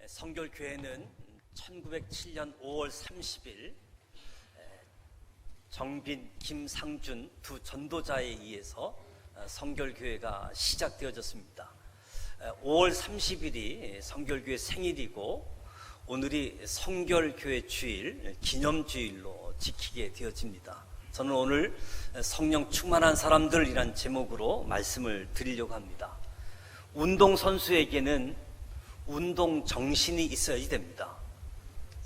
성결교회는 1907년 5월 30일 정빈, 김상준 두 전도자에 의해서 성결교회가 시작되어졌습니다. 5월 30일이 성결교회 생일이고 오늘이 성결교회 주일, 기념주일로 지키게 되어집니다. 저는 오늘 성령 충만한 사람들이란 제목으로 말씀을 드리려고 합니다. 운동선수에게는 운동 정신이 있어야 됩니다.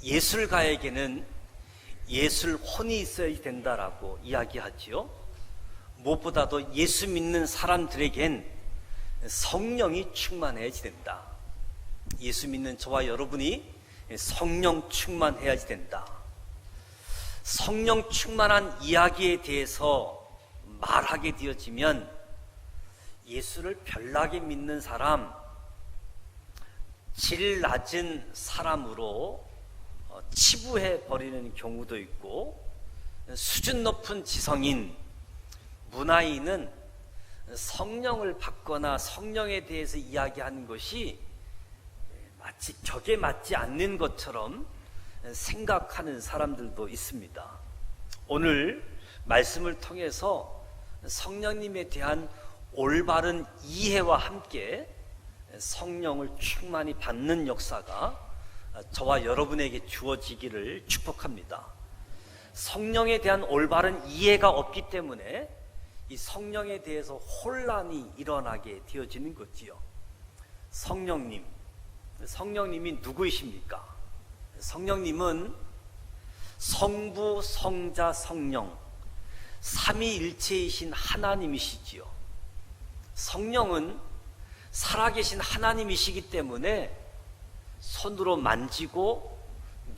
예술가에게는 예술혼이 있어야 된다라고 이야기하지요. 무엇보다도 예수 믿는 사람들에겐 성령이 충만해야 된다. 예수 믿는 저와 여러분이 성령 충만해야 된다. 성령 충만한 이야기에 대해서 말하게 되어지면 예수를 별나게 믿는 사람, 질 낮은 사람으로 치부해 버리는 경우도 있고, 수준 높은 지성인, 문화인은 성령을 받거나 성령에 대해서 이야기하는 것이 마치 격에 맞지 않는 것처럼 생각하는 사람들도 있습니다. 오늘 말씀을 통해서 성령님에 대한 올바른 이해와 함께 성령을 충만히 받는 역사가 저와 여러분에게 주어지기를 축복합니다. 성령에 대한 올바른 이해가 없기 때문에 이 성령에 대해서 혼란이 일어나게 되어지는 거지요. 성령님이 누구이십니까? 성령님은 성부, 성자, 성령 삼위일체이신 하나님이시지요. 성령은 살아계신 하나님이시기 때문에 손으로 만지고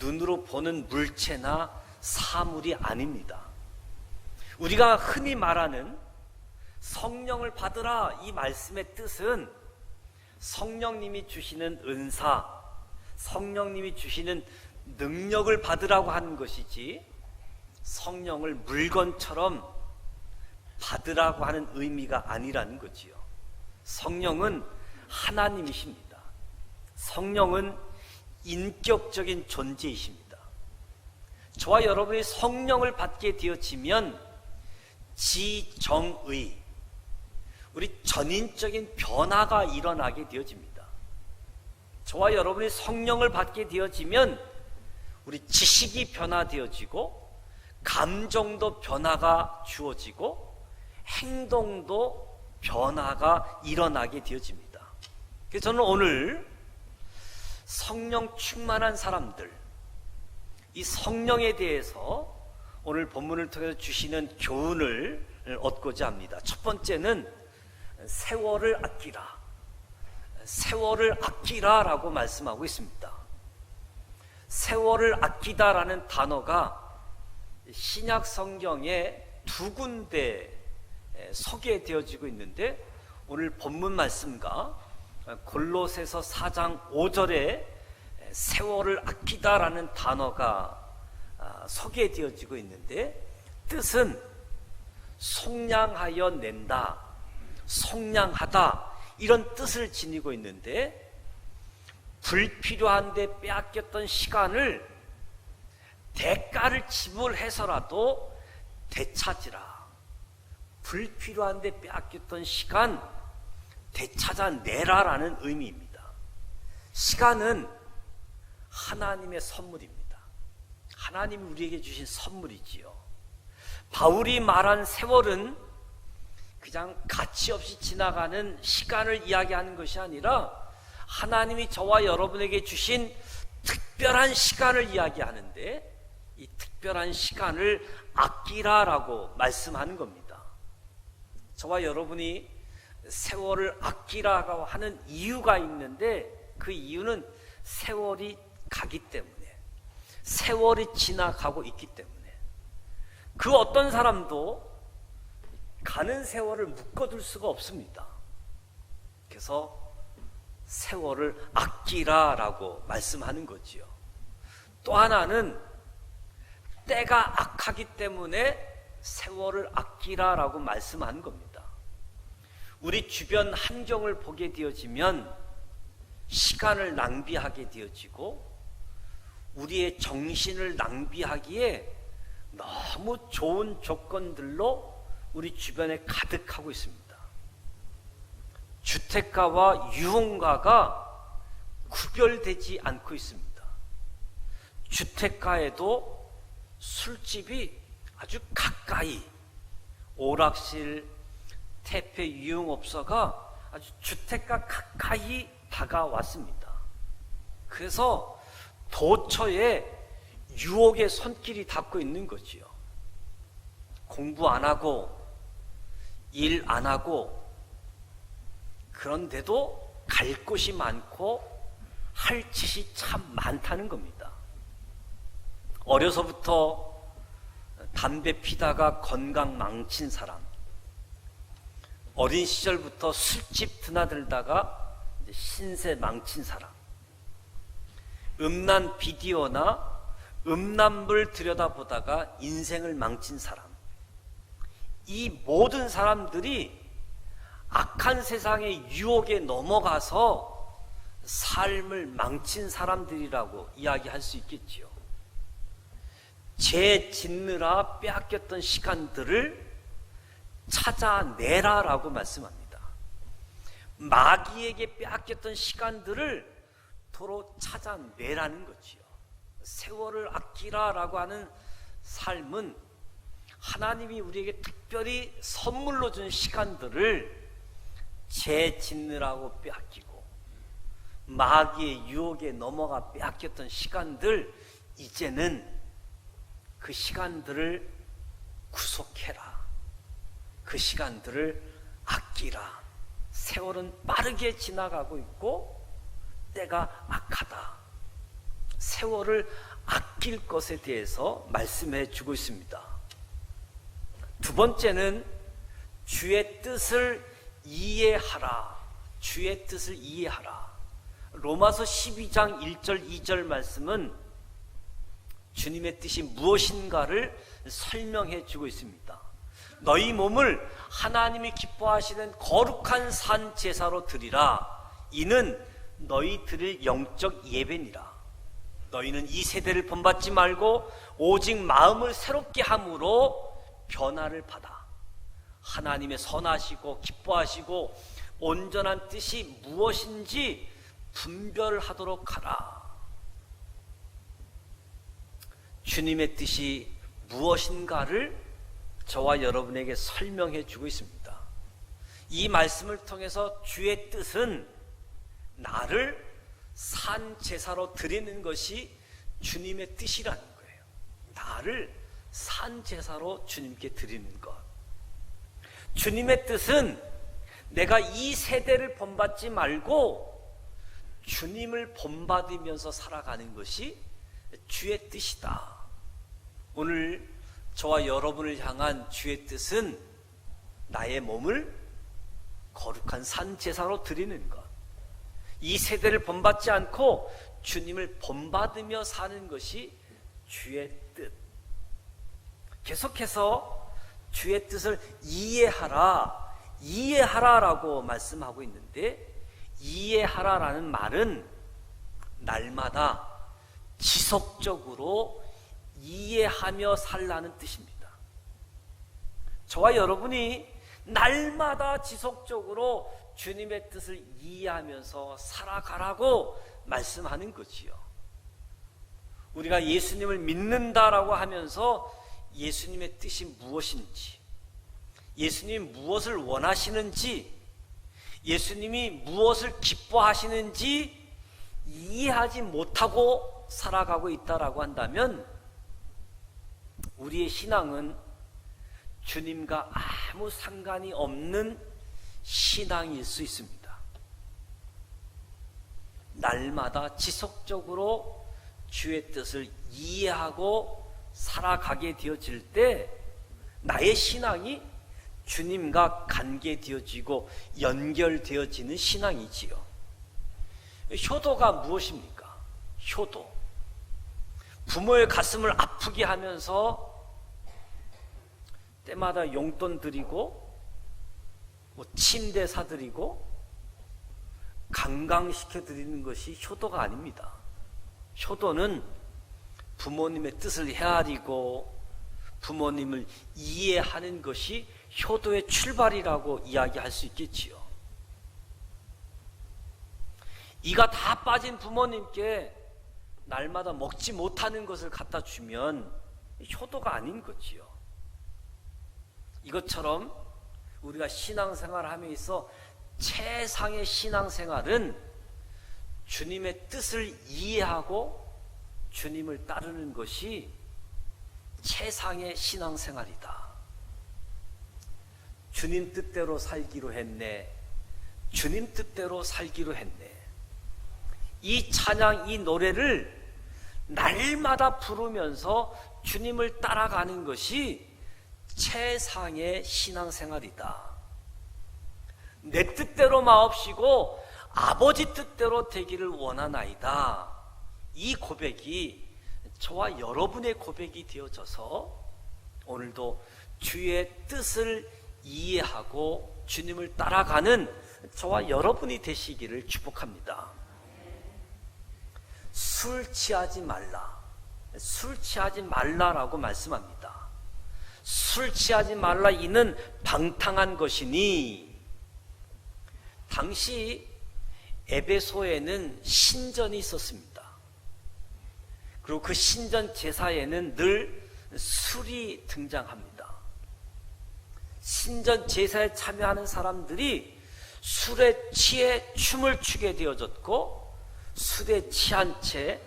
눈으로 보는 물체나 사물이 아닙니다. 우리가 흔히 말하는 성령을 받으라, 이 말씀의 뜻은 성령님이 주시는 은사, 성령님이 주시는 능력을 받으라고 하는 것이지 성령을 물건처럼 받으라고 하는 의미가 아니라는 거지요. 성령은 하나님이십니다. 성령은 인격적인 존재이십니다. 저와 여러분이 성령을 받게 되어지면 지정의, 우리 전인적인 변화가 일어나게 되어집니다. 저와 여러분이 성령을 받게 되어지면 우리 지식이 변화되어지고 감정도 변화가 주어지고 행동도 변화가 일어나게 되어집니다. 그래서 저는 오늘 성령 충만한 사람들, 이 성령에 대해서 오늘 본문을 통해서 주시는 교훈을 얻고자 합니다. 첫 번째는 세월을 아끼라. 세월을 아끼라라고 말씀하고 있습니다. 세월을 아끼다라는 단어가 신약 성경에 두 군데 소개되어지고 있는데, 오늘 본문 말씀과 골로새서 4장 5절에 세월을 아끼다라는 단어가 소개되어지고 있는데, 뜻은 속량하여 낸다, 속량하다, 이런 뜻을 지니고 있는데, 불필요한데 빼앗겼던 시간을 대가를 지불해서라도 되찾으라. 불필요한데 빼앗겼던 시간 되찾아내라라는 의미입니다. 시간은 하나님의 선물입니다. 하나님이 우리에게 주신 선물이지요. 바울이 말한 세월은 그냥 가치 없이 지나가는 시간을 이야기하는 것이 아니라 하나님이 저와 여러분에게 주신 특별한 시간을 이야기하는데, 이 특별한 시간을 아끼라라고 말씀하는 겁니다. 저와 여러분이 세월을 아끼라고 하는 이유가 있는데, 그 이유는 세월이 가기 때문에, 세월이 지나가고 있기 때문에, 그 어떤 사람도 가는 세월을 묶어둘 수가 없습니다. 그래서 세월을 아끼라라고 말씀하는 거지요. 또 하나는 때가 악하기 때문에 세월을 아끼라라고 말씀하는 겁니다. 우리 주변 환경을 보게 되어지면 시간을 낭비하게 되어지고 우리의 정신을 낭비하기에 너무 좋은 조건들로 우리 주변에 가득하고 있습니다. 주택가와 유흥가가 구별되지 않고 있습니다. 주택가에도 술집이 아주 가까이, 오락실, 태페 유흥업소가 아주 주택가 가까이 다가왔습니다. 그래서 도처에 유혹의 손길이 닿고 있는 거지요. 공부 안 하고 일 안 하고 그런데도 갈 곳이 많고 할 짓이 참 많다는 겁니다. 어려서부터 담배 피다가 건강 망친 사람, 어린 시절부터 술집 드나들다가 신세 망친 사람, 음란 비디오나 음란물 들여다보다가 인생을 망친 사람, 이 모든 사람들이 악한 세상의 유혹에 넘어가서 삶을 망친 사람들이라고 이야기할 수 있겠지요. 죄 짓느라 빼앗겼던 시간들을 찾아내라라고 말씀합니다. 마귀에게 빼앗겼던 시간들을 도로 찾아내라는 거지요. 세월을 아끼라라고 하는 삶은 하나님이 우리에게 특별히 선물로 준 시간들을 죄 짓느라고 빼앗기고 마귀의 유혹에 넘어가 빼앗겼던 시간들, 이제는 그 시간들을 구속해라. 그 시간들을 아끼라. 세월은 빠르게 지나가고 있고 때가 악하다. 세월을 아낄 것에 대해서 말씀해 주고 있습니다. 두 번째는 주의 뜻을 이해하라. 주의 뜻을 이해하라. 로마서 12장 1절 2절 말씀은 주님의 뜻이 무엇인가를 설명해 주고 있습니다. 너희 몸을 하나님이 기뻐하시는 거룩한 산 제사로 드리라. 이는 너희 드릴 영적 예배니라. 너희는 이 세대를 본받지 말고 오직 마음을 새롭게 함으로 변화를 받아 하나님의 선하시고 기뻐하시고 온전한 뜻이 무엇인지 분별하도록 하라. 주님의 뜻이 무엇인가를 저와 여러분에게 설명해 주고 있습니다. 이 말씀을 통해서 주의 뜻은 나를 산 제사로 드리는 것이 주님의 뜻이라는 거예요. 나를 산 제사로 주님께 드리는 것. 주님의 뜻은 내가 이 세대를 본받지 말고 주님을 본받으면서 살아가는 것이 주의 뜻이다. 오늘 저와 여러분을 향한 주의 뜻은 나의 몸을 거룩한 산 제사로 드리는 것. 이 세대를 본받지 않고 주님을 본받으며 사는 것이 주의 뜻. 계속해서 주의 뜻을 이해하라, 이해하라라고 말씀하고 있는데, 이해하라라는 말은 날마다 지속적으로 이해하며 살라는 뜻입니다. 저와 여러분이 날마다 지속적으로 주님의 뜻을 이해하면서 살아가라고 말씀하는 거지요. 우리가 예수님을 믿는다라고 하면서 예수님의 뜻이 무엇인지, 예수님이 무엇을 원하시는지, 예수님이 무엇을 기뻐하시는지 이해하지 못하고 살아가고 있다라고 한다면 우리의 신앙은 주님과 아무 상관이 없는 신앙일 수 있습니다. 날마다 지속적으로 주의 뜻을 이해하고 살아가게 되어질 때 나의 신앙이 주님과 관계되어지고 연결되어지는 신앙이지요. 효도가 무엇입니까? 효도. 부모의 가슴을 아프게 하면서 때마다 용돈 드리고 침대 사드리고 강강시켜 드리는 것이 효도가 아닙니다. 효도는 부모님의 뜻을 헤아리고 부모님을 이해하는 것이 효도의 출발이라고 이야기할 수 있겠지요. 이가 다 빠진 부모님께 날마다 먹지 못하는 것을 갖다 주면 효도가 아닌 거지요. 이것처럼 우리가 신앙생활을 하면서 최상의 신앙생활은 주님의 뜻을 이해하고 주님을 따르는 것이 최상의 신앙생활이다. 주님 뜻대로 살기로 했네. 주님 뜻대로 살기로 했네. 이 찬양, 이 노래를 날마다 부르면서 주님을 따라가는 것이 최상의 신앙생활이다. 내 뜻대로 마옵시고 아버지 뜻대로 되기를 원하나이다. 이 고백이 저와 여러분의 고백이 되어져서 오늘도 주의 뜻을 이해하고 주님을 따라가는 저와 여러분이 되시기를 축복합니다. 술 취하지 말라. 술 취하지 말라라고 말씀합니다. 술 취하지 말라, 이는 방탕한 것이니. 당시 에베소에는 신전이 있었습니다. 그리고 그 신전 제사에는 늘 술이 등장합니다. 신전 제사에 참여하는 사람들이 술에 취해 춤을 추게 되어졌고 술에 취한 채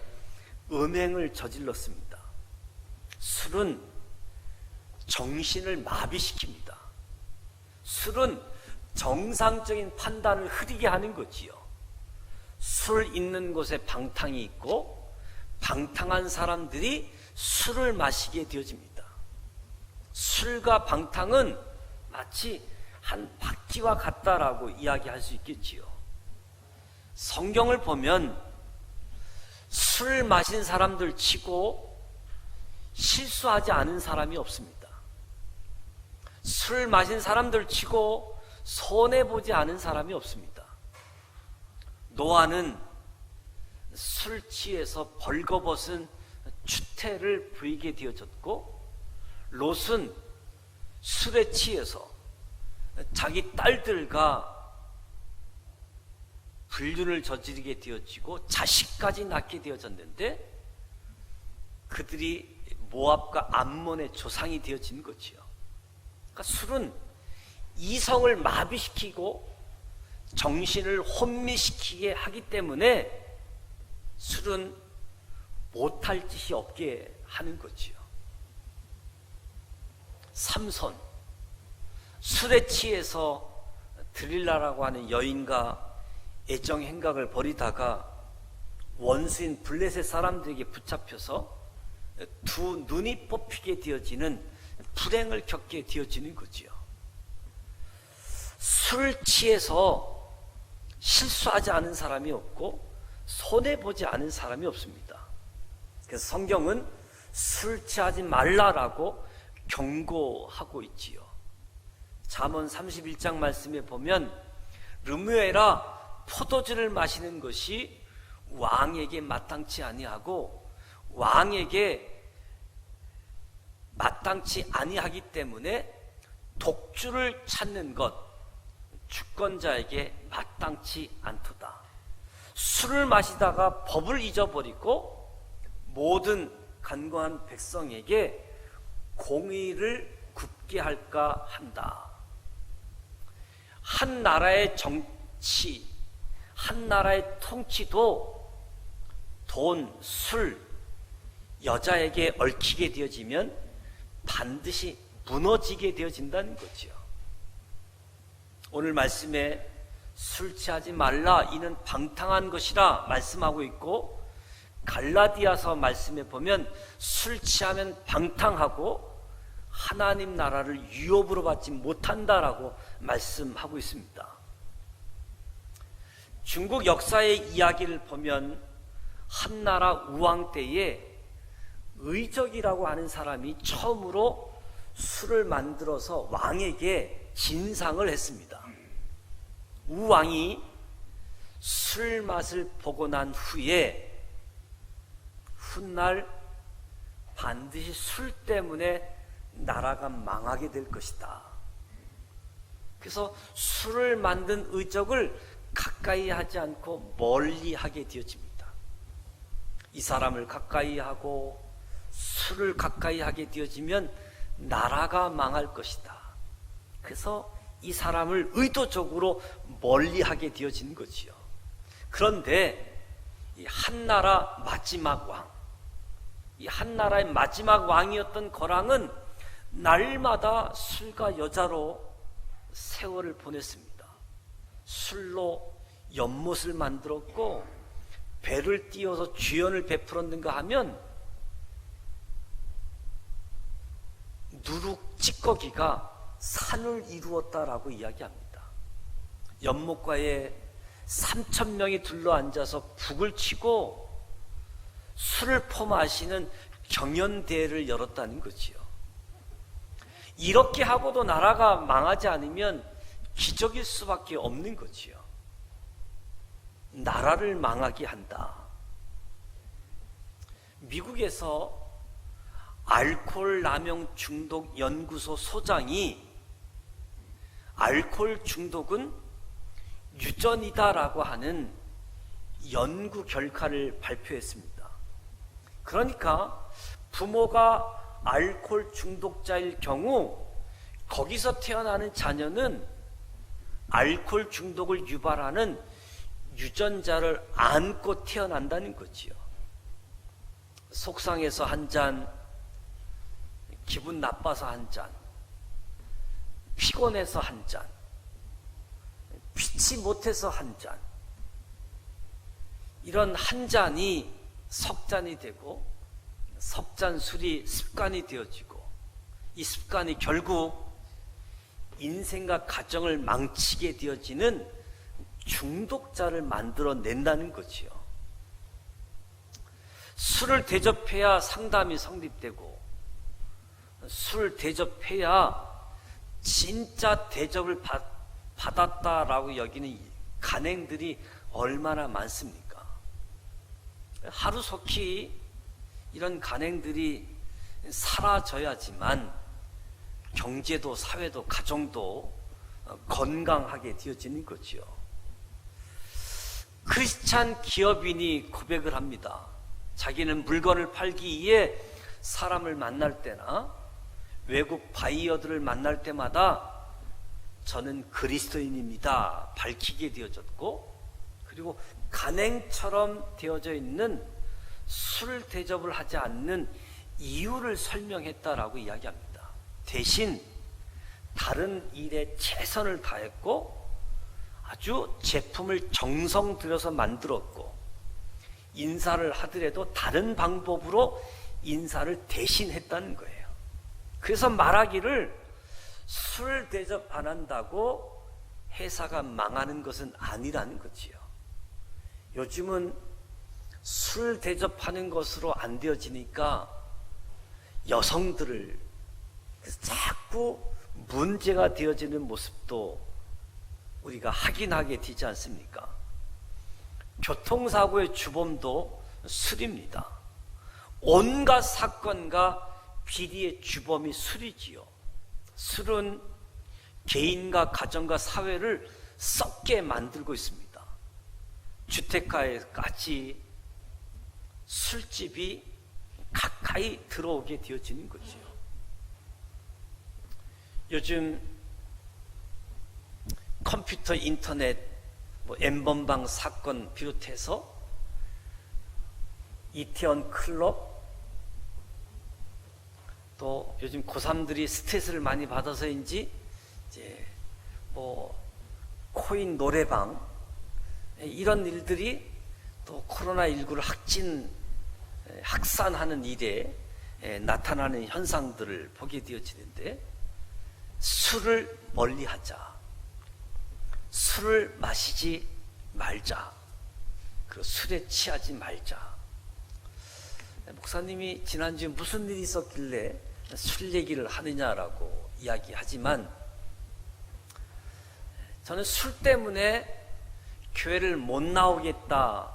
음행을 저질렀습니다. 술은 정신을 마비시킵니다. 술은 정상적인 판단을 흐리게 하는 거지요. 술 있는 곳에 방탕이 있고 방탕한 사람들이 술을 마시게 되어집니다. 술과 방탕은 마치 한 바퀴와 같다라고 이야기할 수 있겠지요. 성경을 보면 술 마신 사람들 치고 실수하지 않은 사람이 없습니다. 술 마신 사람들 치고 손해보지 않은 사람이 없습니다. 노아는 술 취해서 벌거벗은 추태를 보이게 되어졌고 롯은 술에 취해서 자기 딸들과 불륜을 저지르게 되어지고 자식까지 낳게 되어졌는데 그들이 모압과 암몬의 조상이 되어진 거지요. 그러니까 술은 이성을 마비시키고 정신을 혼미시키게 하기 때문에 술은 못할 짓이 없게 하는 거지요. 삼손, 술에 취해서 드릴라라고 하는 여인과 애정 행각을 벌이다가 원수인 블레셋 사람들에게 붙잡혀서 두 눈이 뽑히게 되어지는 불행을 겪게 되어지는 거지요. 술 취해서 실수하지 않은 사람이 없고 손해보지 않은 사람이 없습니다. 그래서 성경은 술 취하지 말라라고 경고하고 있지요. 잠언 31장 말씀에 보면 르무엘아, 포도주를 마시는 것이 왕에게 마땅치 아니하고 왕에게 마땅치 아니하기 때문에 독주를 찾는 것 주권자에게 마땅치 않도다. 술을 마시다가 법을 잊어버리고 모든 간과한 백성에게 공의를 굽게 할까 한다. 한 나라의 정치, 한 나라의 통치도 돈, 술, 여자에게 얽히게 되어지면 반드시 무너지게 되어진다는 거죠. 오늘 말씀에 술 취하지 말라, 이는 방탕한 것이라 말씀하고 있고, 갈라디아서 말씀에 보면 술 취하면 방탕하고 하나님 나라를 유업으로 받지 못한다라고 말씀하고 있습니다. 중국 역사의 이야기를 보면 한나라 우왕 때에 의적이라고 하는 사람이 처음으로 술을 만들어서 왕에게 진상을 했습니다. 우왕이 술 맛을 보고 난 후에 훗날 반드시 술 때문에 나라가 망하게 될 것이다. 그래서 술을 만든 의적을 가까이 하지 않고 멀리 하게 되어집니다. 이 사람을 가까이 하고 술을 가까이 하게 되어지면 나라가 망할 것이다. 그래서 이 사람을 의도적으로 멀리 하게 되어진 거지요. 그런데 이 한나라 마지막 왕, 이 한나라의 마지막 왕이었던 거랑은 날마다 술과 여자로 세월을 보냈습니다. 술로 연못을 만들었고 배를 띄워서 주연을 베풀었는가 하면 누룩 찌꺼기가 산을 이루었다라고 이야기합니다. 연못가에 3,000명이 둘러앉아서 북을 치고 술을 퍼마시는 경연대회를 열었다는 거지요. 이렇게 하고도 나라가 망하지 않으면 기적일 수밖에 없는 거지요. 나라를 망하게 한다. 미국에서 알코올 남용 중독 연구소 소장이 알코올 중독은 유전이다라고 하는 연구 결과를 발표했습니다. 그러니까 부모가 알코올 중독자일 경우 거기서 태어나는 자녀는 알코올 중독을 유발하는 유전자를 안고 태어난다는 거지요. 속상해서 한 잔, 기분 나빠서 한 잔, 피곤해서 한 잔, 피치 못해서 한 잔, 이런 한 잔이 석잔이 되고 석잔 술이 습관이 되어지고 이 습관이 결국 인생과 가정을 망치게 되어지는 중독자를 만들어낸다는 거지요. 술을 대접해야 상담이 성립되고 술을 대접해야 진짜 대접을 받았다라고 여기는 간행들이 얼마나 많습니까? 하루속히 이런 간행들이 사라져야지만 경제도 사회도 가정도 건강하게 되어지는 거지요. 크리스찬 기업인이 고백을 합니다. 자기는 물건을 팔기 위해 사람을 만날 때나 외국 바이어들을 만날 때마다 저는 그리스도인입니다 밝히게 되어졌고, 그리고 간행처럼 되어져 있는 술 대접을 하지 않는 이유를 설명했다라고 이야기합니다. 대신 다른 일에 최선을 다했고 아주 제품을 정성 들여서 만들었고 인사를 하더라도 다른 방법으로 인사를 대신했다는 거예요. 그래서 말하기를 술 대접 안 한다고 회사가 망하는 것은 아니라는 거지요. 요즘은 술 대접하는 것으로 안 되어지니까 여성들을 자꾸 문제가 되어지는 모습도 우리가 확인하게 되지 않습니까? 교통사고의 주범도 술입니다. 온갖 사건과 비리의 주범이 술이지요. 술은 개인과 가정과 사회를 썩게 만들고 있습니다. 주택가에까지 술집이 가까이 들어오게 되어지는 거지요. 요즘 컴퓨터, 인터넷, N번방 사건 비롯해서 이태원 클럽, 또 요즘 고3들이 스트레스를 많이 받아서인지 이제 코인 노래방, 이런 일들이 또 코로나19를 확산하는 일에 나타나는 현상들을 보게 되어지는데, 술을 멀리하자, 술을 마시지 말자, 그리고 술에 취하지 말자. 목사님이 지난주에 무슨 일이 있었길래 술 얘기를 하느냐라고 이야기하지만, 저는 술 때문에 교회를 못 나오겠다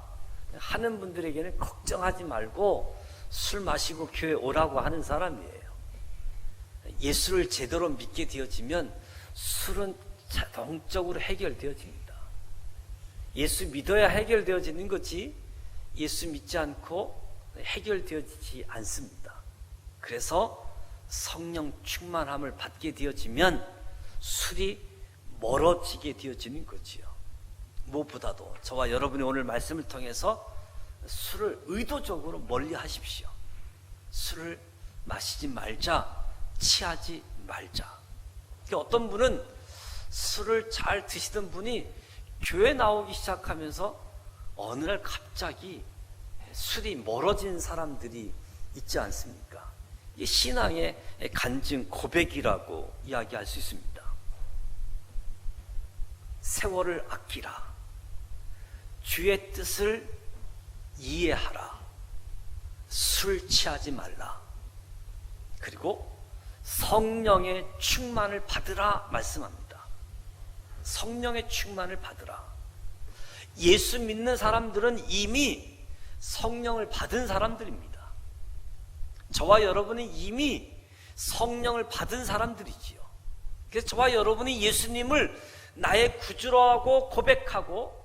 하는 분들에게는 걱정하지 말고 술 마시고 교회 오라고 하는 사람이에요. 예수를 제대로 믿게 되어지면 술은 자동적으로 해결되어집니다. 예수 믿어야 해결되어지는 거지 예수 믿지 않고 해결되어지지 않습니다. 그래서 성령 충만함을 받게 되어지면 술이 멀어지게 되어지는 거지요. 무엇보다도 저와 여러분이 오늘 말씀을 통해서 술을 의도적으로 멀리 하십시오. 술을 마시지 말자, 취하지 말자. 어떤 분은 술을 잘 드시던 분이 교회 나오기 시작하면서 어느 날 갑자기 술이 멀어진 사람들이 있지 않습니까? 이게 신앙의 간증, 고백이라고 이야기할 수 있습니다. 세월을 아끼라. 주의 뜻을 이해하라. 술 취하지 말라. 그리고 성령의 충만을 받으라 말씀합니다. 성령의 충만을 받으라. 예수 믿는 사람들은 이미 성령을 받은 사람들입니다. 저와 여러분은 이미 성령을 받은 사람들이지요. 그래서 저와 여러분이 예수님을 나의 구주라고 고백하고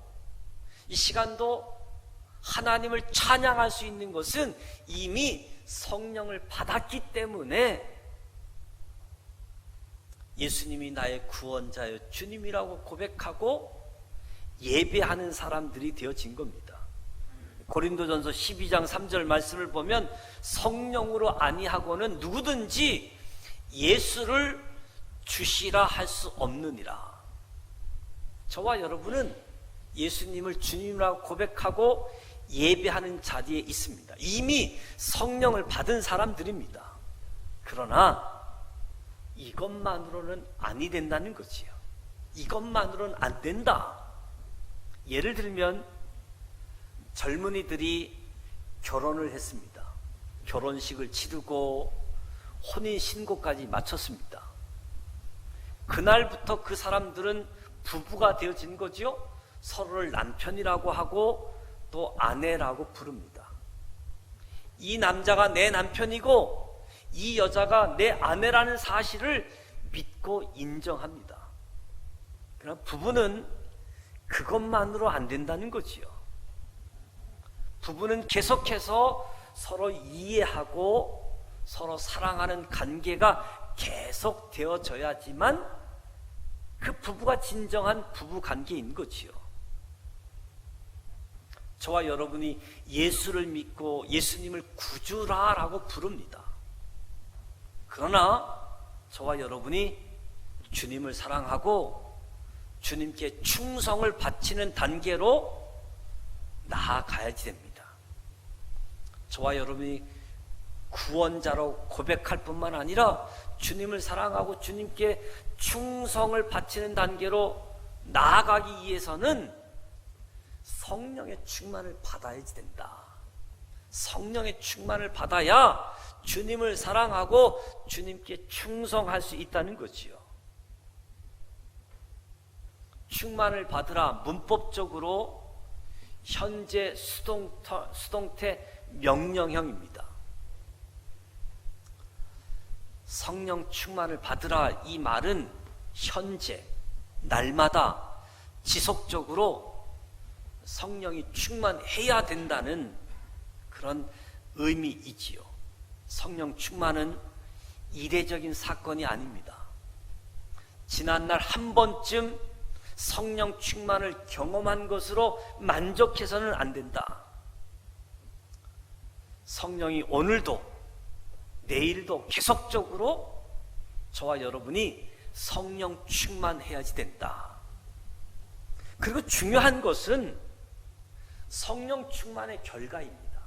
이 시간도 하나님을 찬양할 수 있는 것은 이미 성령을 받았기 때문에 예수님이 나의 구원자여 주님이라고 고백하고 예배하는 사람들이 되어진 겁니다. 고린도전서 12장 3절 말씀을 보면 성령으로 아니하고는 누구든지 예수를 주시라 할 수 없느니라. 저와 여러분은 예수님을 주님이라고 고백하고 예배하는 자리에 있습니다. 이미 성령을 받은 사람들입니다. 그러나 이것만으로는 아니 된다는 거지요. 이것만으로는 안 된다. 예를 들면 젊은이들이 결혼을 했습니다. 결혼식을 치르고 혼인신고까지 마쳤습니다. 그날부터 그 사람들은 부부가 되어진 거지요. 서로를 남편이라고 하고 또 아내라고 부릅니다. 이 남자가 내 남편이고 이 여자가 내 아내라는 사실을 믿고 인정합니다. 그러나 부부는 그것만으로 안 된다는 거지요. 부부는 계속해서 서로 이해하고 서로 사랑하는 관계가 계속 되어져야지만 그 부부가 진정한 부부 관계인 거지요. 저와 여러분이 예수를 믿고 예수님을 구주라라고 부릅니다. 그러나 저와 여러분이 주님을 사랑하고 주님께 충성을 바치는 단계로 나아가야지 됩니다. 저와 여러분이 구원자로 고백할 뿐만 아니라 주님을 사랑하고 주님께 충성을 바치는 단계로 나아가기 위해서는 성령의 충만을 받아야지 된다. 성령의 충만을 받아야 주님을 사랑하고 주님께 충성할 수 있다는 거지요. 충만을 받으라 문법적으로 현재 수동태 명령형입니다. 성령 충만을 받으라 이 말은 현재 날마다 지속적으로 성령이 충만해야 된다는 그런 의미이지요. 성령 충만은 이례적인 사건이 아닙니다. 지난날 한 번쯤 성령 충만을 경험한 것으로 만족해서는 안 된다. 성령이 오늘도 내일도 계속적으로 저와 여러분이 성령 충만해야지 된다. 그리고 중요한 것은 성령 충만의 결과입니다.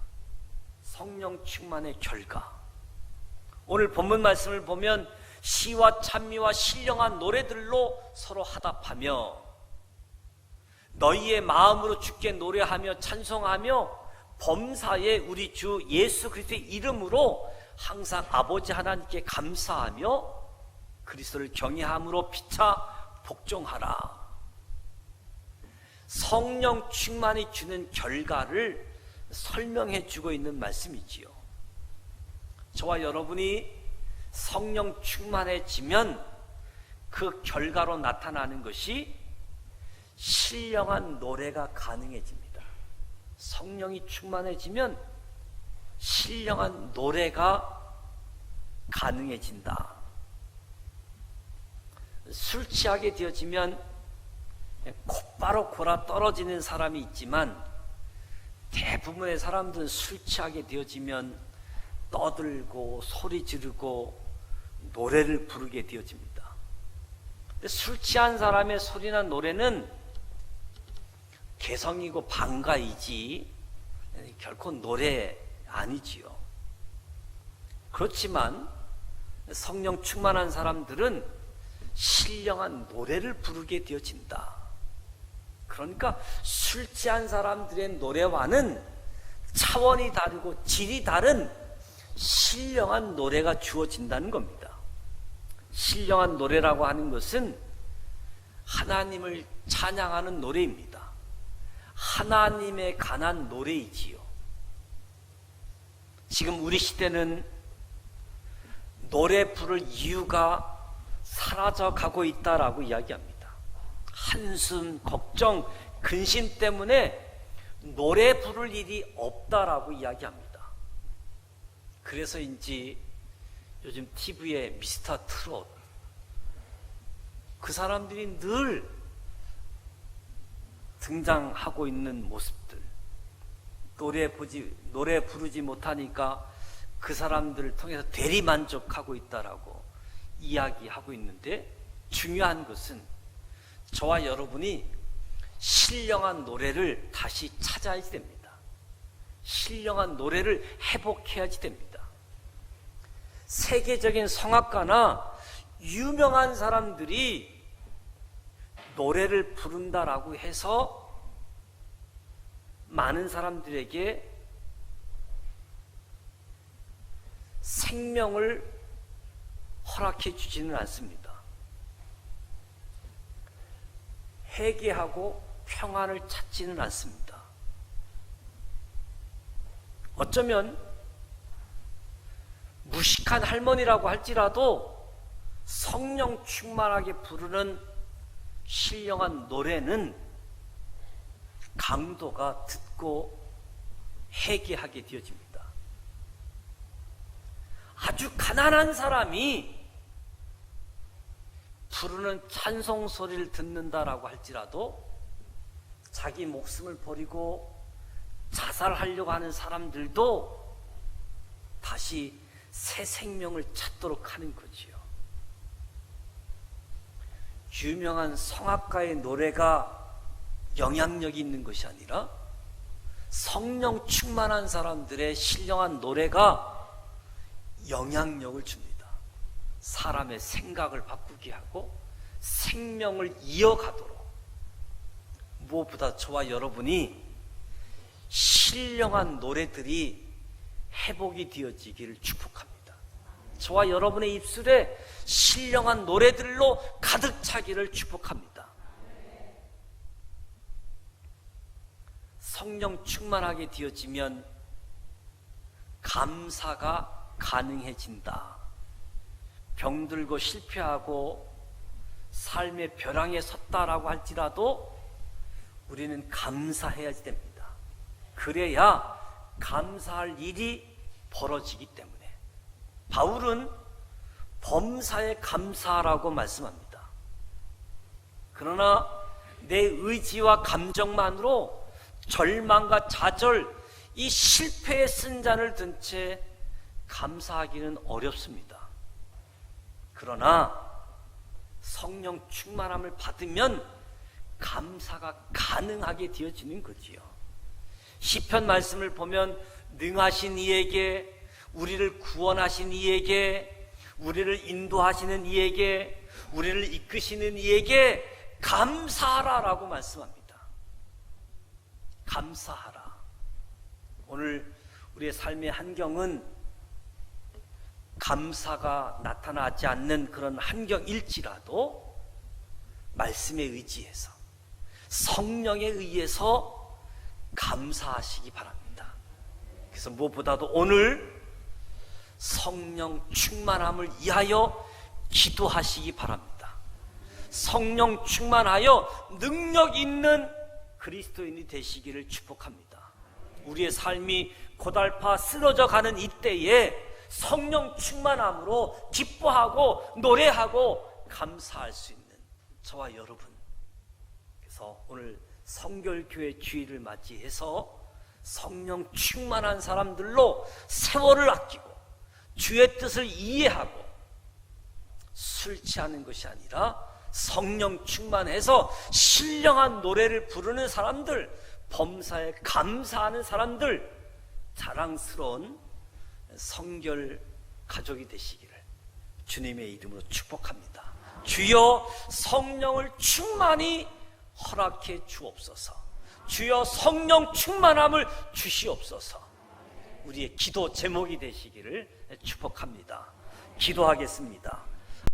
성령 충만의 결과. 오늘 본문 말씀을 보면 시와 찬미와 신령한 노래들로 서로 화답하며 너희의 마음으로 주께 노래하며 찬송하며 범사에 우리 주 예수 그리스도의 이름으로 항상 아버지 하나님께 감사하며 그리스도를 경외함으로 피차 복종하라. 성령 충만이 주는 결과를 설명해 주고 있는 말씀이지요. 저와 여러분이 성령 충만해지면 그 결과로 나타나는 것이 신령한 노래가 가능해집니다. 성령이 충만해지면 신령한 노래가 가능해진다. 술 취하게 되어지면 곧바로 골아 떨어지는 사람이 있지만 대부분의 사람들은 술 취하게 되어지면 떠들고 소리 지르고 노래를 부르게 되어집니다. 근데 술 취한 사람의 소리나 노래는 개성이고 방가이지 결코 노래 아니지요. 그렇지만 성령 충만한 사람들은 신령한 노래를 부르게 되어진다. 그러니까 술 취한 사람들의 노래와는 차원이 다르고 질이 다른 신령한 노래가 주어진다는 겁니다. 신령한 노래라고 하는 것은 하나님을 찬양하는 노래입니다. 하나님에 관한 노래이지요. 지금 우리 시대는 노래 부를 이유가 사라져 가고 있다라고 이야기합니다. 한숨, 걱정, 근심 때문에 노래 부를 일이 없다라고 이야기합니다. 그래서인지 요즘 TV에 미스터 트롯, 그 사람들이 늘 등장하고 있는 모습들, 노래 부르지 못하니까 그 사람들을 통해서 대리만족하고 있다라고 이야기하고 있는데, 중요한 것은 저와 여러분이 신령한 노래를 다시 찾아야지 됩니다. 신령한 노래를 회복해야지 됩니다. 세계적인 성악가나 유명한 사람들이 노래를 부른다라고 해서 많은 사람들에게 생명을 허락해 주지는 않습니다. 회개하고 평안을 찾지는 않습니다. 어쩌면 무식한 할머니라고 할지라도 성령 충만하게 부르는 신령한 노래는 강도가 듣고 회개하게 되어집니다. 아주 가난한 사람이 부르는 찬송 소리를 듣는다라고 할지라도 자기 목숨을 버리고 자살하려고 하는 사람들도 다시 새 생명을 찾도록 하는 거지요. 유명한 성악가의 노래가 영향력이 있는 것이 아니라 성령 충만한 사람들의 신령한 노래가 영향력을 줍니다. 사람의 생각을 바꾸게 하고 생명을 이어가도록. 무엇보다 저와 여러분이 신령한 노래들이 회복이 되어지기를 축복합니다. 저와 여러분의 입술에 신령한 노래들로 가득 차기를 축복합니다. 성령 충만하게 되어지면 감사가 가능해진다. 병들고 실패하고 삶의 벼랑에 섰다라고 할지라도 우리는 감사해야지 됩니다. 그래야 감사할 일이 벌어지기 때문에 바울은 범사에 감사하라고 말씀합니다. 그러나 내 의지와 감정만으로 절망과 좌절, 이 실패의 쓴잔을 든 채 감사하기는 어렵습니다. 그러나 성령 충만함을 받으면 감사가 가능하게 되어지는 거지요. 시편 말씀을 보면 능하신 이에게, 우리를 구원하신 이에게, 우리를 인도하시는 이에게, 우리를 이끄시는 이에게 감사하라라고 말씀합니다. 감사하라. 오늘 우리의 삶의 환경은 감사가 나타나지 않는 그런 환경일지라도 말씀에 의지해서 성령에 의해서 감사하시기 바랍니다. 그래서 무엇보다도 오늘 성령 충만함을 위하여 기도하시기 바랍니다. 성령 충만하여 능력 있는 그리스도인이 되시기를 축복합니다. 우리의 삶이 고달파 쓰러져 가는 이때에 성령 충만함으로 기뻐하고 노래하고 감사할 수 있는 저와 여러분, 그래서 오늘 성결교회 주일을 맞이해서 성령 충만한 사람들로 세월을 아끼고 주의 뜻을 이해하고 술 취하는 것이 아니라 성령 충만해서 신령한 노래를 부르는 사람들, 범사에 감사하는 사람들, 자랑스러운 성결 가족이 되시기를 주님의 이름으로 축복합니다. 주여 성령을 충만히 허락해 주옵소서. 주여 성령 충만함을 주시옵소서. 우리의 기도 제목이 되시기를 축복합니다. 기도하겠습니다.